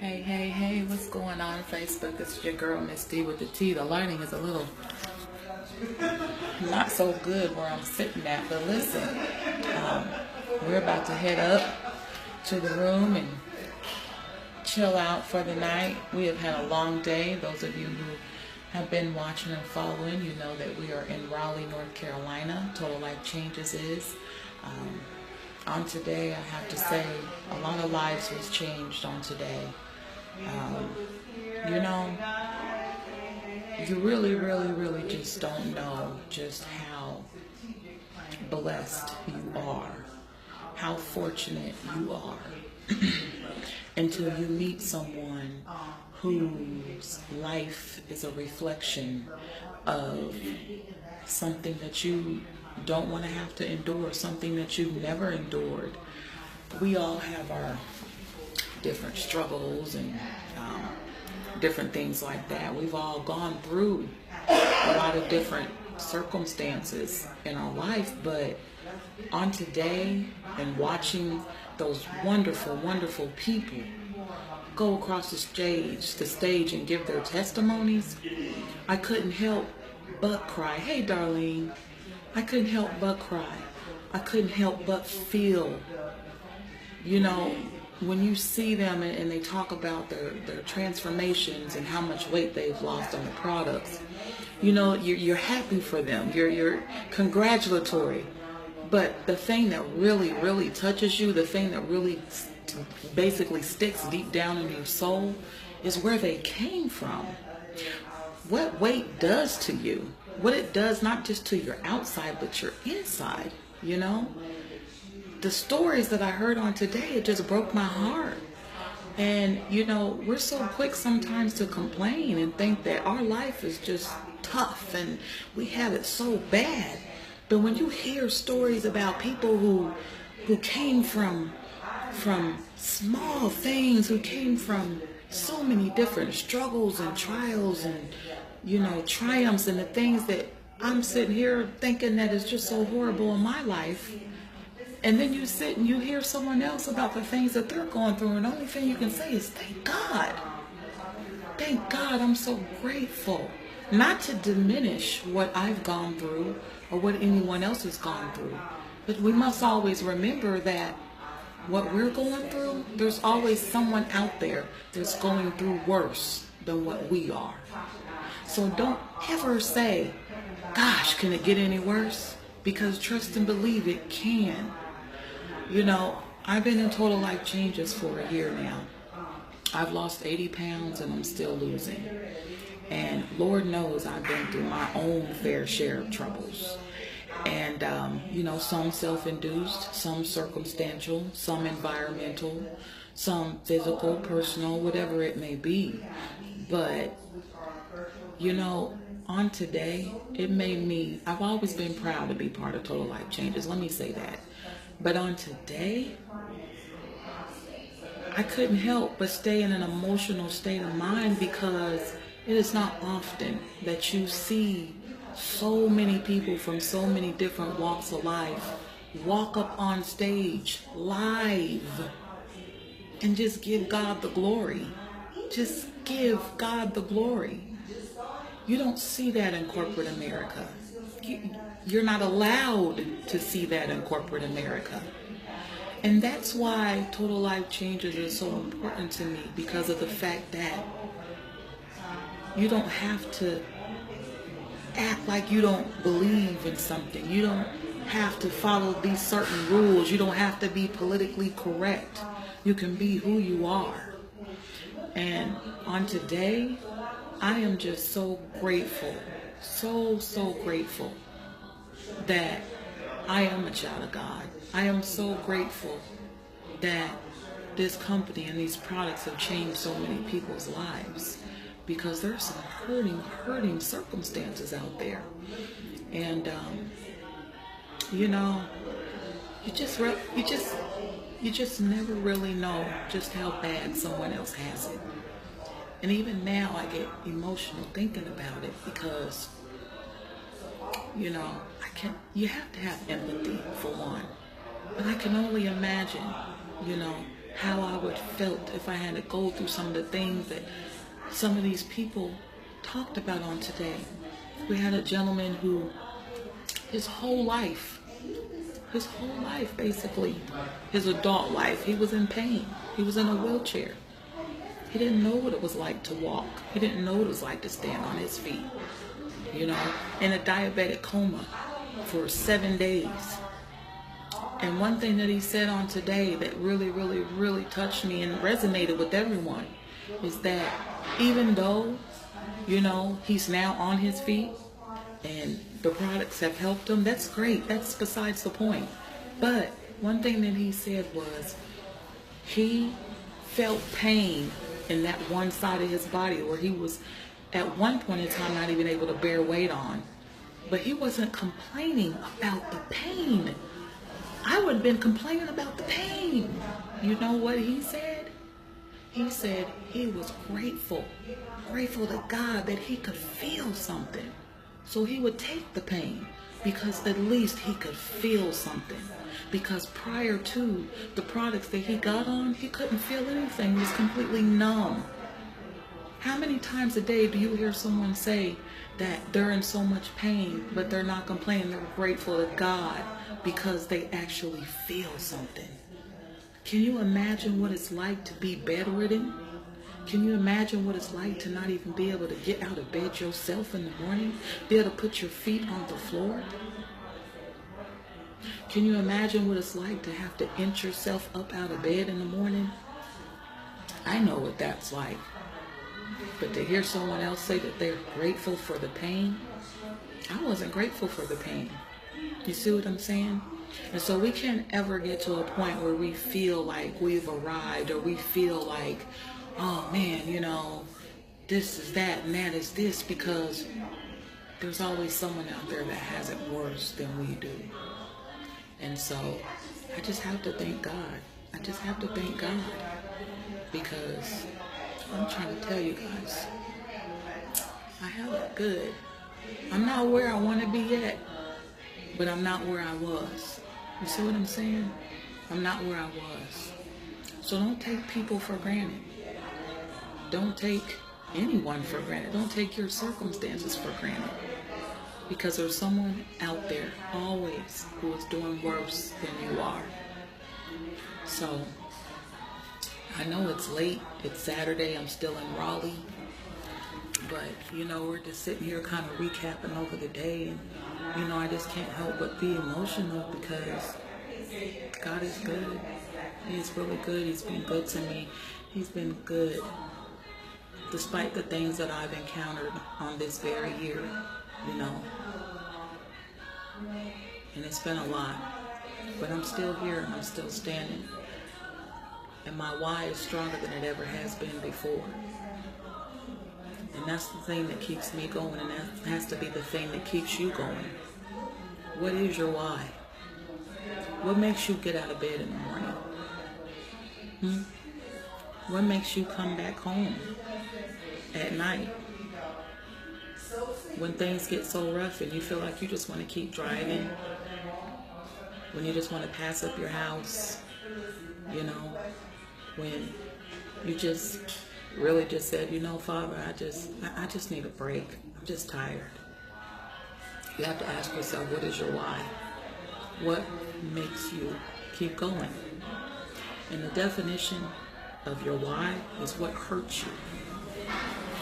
Hey, what's going on, Facebook? It's your girl, Miss D with the T. The lighting is a little not so good where I'm sitting at, but listen, we're about to head up to the room and chill out for the night. We have had a long day. Those of you who have been watching and following, you know that we are in Raleigh, North Carolina. Total Life Changes is. On today, I have to say, a lot of lives was changed on today. You know, you really just don't know just how blessed you are, how fortunate you are, until you meet someone whose life is a reflection of something that you don't want to have to endure, something that you've never endured. We all have our different struggles and different things like that. We've all gone through a lot of different circumstances in our life, but on today and watching those wonderful people go across the stage and give their testimonies, I couldn't help but cry. Hey, Darlene. I couldn't help but cry. I couldn't help but feel, you know, when you see them and they talk about their transformations and how much weight they've lost on the products, you know, you're happy for them. You're congratulatory. But the thing that really touches you, the thing that really basically sticks deep down in your soul is where they came from. What weight does to you. What it does not just to your outside, but your inside, you know? The stories that I heard on today, it just broke my heart. And, you know, we're so quick sometimes to complain and think that our life is just tough and we have it so bad. But when you hear stories about people who came from small things, who came from so many different struggles and trials and, you know, triumphs and the things that I'm sitting here thinking that is just so horrible in my life. And then you sit and you hear someone else about the things that they're going through, and the only thing you can say is, thank God. Thank God, I'm so grateful. Not to diminish what I've gone through or what anyone else has gone through. But we must always remember that what we're going through, there's always someone out there that's going through worse than what we are. So don't ever say, gosh, can it get any worse? Because trust and believe it can. You know, I've been in Total Life Changes for a year now. I've lost 80 pounds and I'm still losing. And Lord knows I've been through my own fair share of troubles. And, you know, some self-induced, some circumstantial, some environmental, some physical, personal, whatever it may be. But, you know, on today, it made me, I've always been proud to be part of Total Life Changes. Let me say that. But on today, I couldn't help but stay in an emotional state of mind, because it is not often that you see so many people from so many different walks of life walk up on stage live and just give God the glory. Just give God the glory. You don't see that in corporate America. You're not allowed to see that in corporate America. And that's why Total Life Changes is so important to me, because of the fact that you don't have to act like you don't believe in something. You don't have to follow these certain rules. You don't have to be politically correct. You can be who you are. And on today, I am just so grateful, so grateful that I am a child of God. I am so grateful that this company and these products have changed so many people's lives, because there's some hurting circumstances out there. And, you know, you just never really know just how bad someone else has it. And even now I get emotional thinking about it, because, you know, you have to have empathy for one. But I can only imagine, you know, how I would felt if I had to go through some of the things that some of these people talked about on today. We had a gentleman who his whole life basically, his adult life, he was in pain. He was in a wheelchair. He didn't know what it was like to walk. He didn't know what it was like to stand on his feet. You know, in a diabetic coma for 7 days. And one thing that he said on today that really, really, really touched me and resonated with everyone is that even though, you know, he's now on his feet and the products have helped him, that's great. That's besides the point. But one thing that he said was he felt pain in that one side of his body where he was at one point in time not even able to bear weight on. But he wasn't complaining about the pain. I would have been complaining about the pain. You know what he said? He said he was grateful to God that he could feel something. So he would take the pain because at least he could feel something. Because prior to the products that he got on, he couldn't feel anything. He was completely numb. How many times a day do you hear someone say that they're in so much pain, but they're not complaining, they're grateful to God because they actually feel something? Can you imagine what it's like to be bedridden? Can you imagine what it's like to not even be able to get out of bed yourself in the morning? Be able to put your feet on the floor? Can you imagine what it's like to have to inch yourself up out of bed in the morning? I know what that's like. But to hear someone else say that they're grateful for the pain, I wasn't grateful for the pain. You see what I'm saying? And so we can't ever get to a point where we feel like we've arrived, or we feel like, oh man, you know, this is that and that is this, because there's always someone out there that has it worse than we do. And so I just have to thank God. I just have to thank God, because I'm trying to tell you guys, I have it good. I'm not where I want to be yet, but I'm not where I was. You see what I'm saying? I'm not where I was. So don't take people for granted. Don't take anyone for granted. Don't take your circumstances for granted. Because there's someone out there always who is doing worse than you are. So I know it's late. It's Saturday. I'm still in Raleigh. But, you know, we're just sitting here kind of recapping over the day. And, you know, I just can't help but be emotional because God is good. He is really good. He's been good to me. He's been good despite the things that I've encountered on this very year, you know. And it's been a lot. But I'm still here and I'm still standing. And my why is stronger than it ever has been before. And that's the thing that keeps me going, and that has to be the thing that keeps you going. What is your why? What makes you get out of bed in the morning? What makes you come back home at night when things get so rough and you feel like you just want to keep driving, when you just want to pass up your house, you know, when you just really just said, you know, Father, I just need a break. I'm just tired. You have to ask yourself, what is your why? What makes you keep going? And the definition of your why is what hurts you.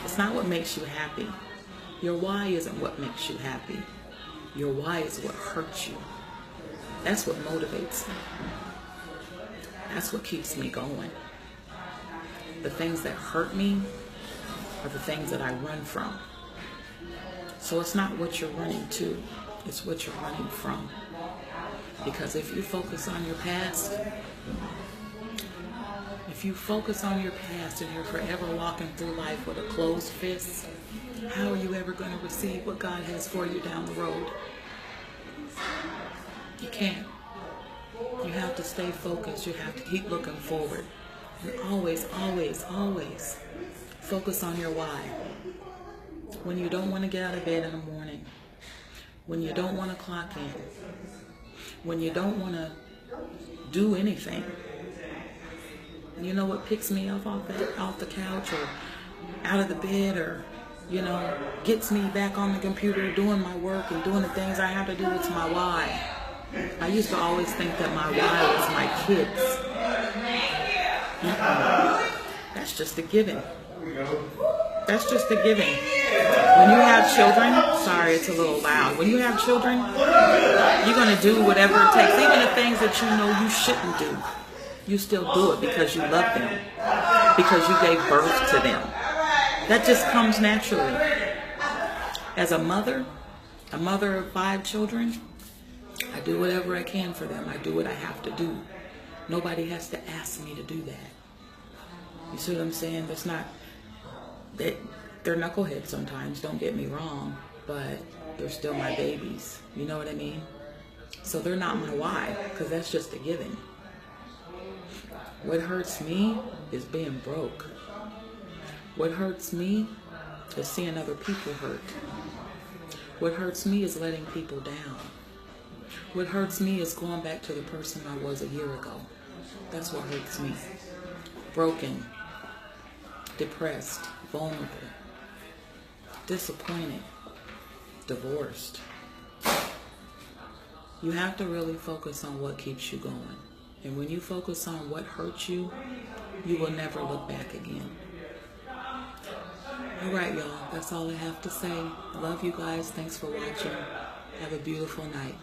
It's not what makes you happy. Your why isn't what makes you happy. Your why is what hurts you. That's what motivates me. That's what keeps me going. The things that hurt me are the things that I run from. So it's not what you're running to, it's what you're running from. Because if you focus on your past, and you're forever walking through life with a closed fist, how are you ever going to receive what God has for you down the road? You can't. You have to stay focused. You have to keep looking forward. And always, always, always focus on your why. When you don't want to get out of bed in the morning, when you don't want to clock in, when you don't want to do anything, You know what picks me up off the couch or out of the bed, or, you know, gets me back on the computer doing my work and doing the things I have to do? It's my why. I used to always think that my why was my kids. That's just a given. That's just a given. When you have children, sorry, it's a little loud. When you have children, you're going to do whatever it takes. Even the things that you know you shouldn't do, you still do it because you love them, because you gave birth to them. That just comes naturally. As a mother of 5 children, I do whatever I can for them. I do what I have to do. Nobody has to ask me to do that. You see what I'm saying? That's not... They're knuckleheads sometimes, don't get me wrong, but they're still my babies. You know what I mean? So they're not my why, because that's just a given. What hurts me is being broke. What hurts me is seeing other people hurt. What hurts me is letting people down. What hurts me is going back to the person I was a year ago. That's what hurts me. Broken, depressed, vulnerable, disappointed, divorced. You have to really focus on what keeps you going. And when you focus on what hurts you, you will never look back again. All right, y'all. That's all I have to say. Love you guys. Thanks for watching. Have a beautiful night.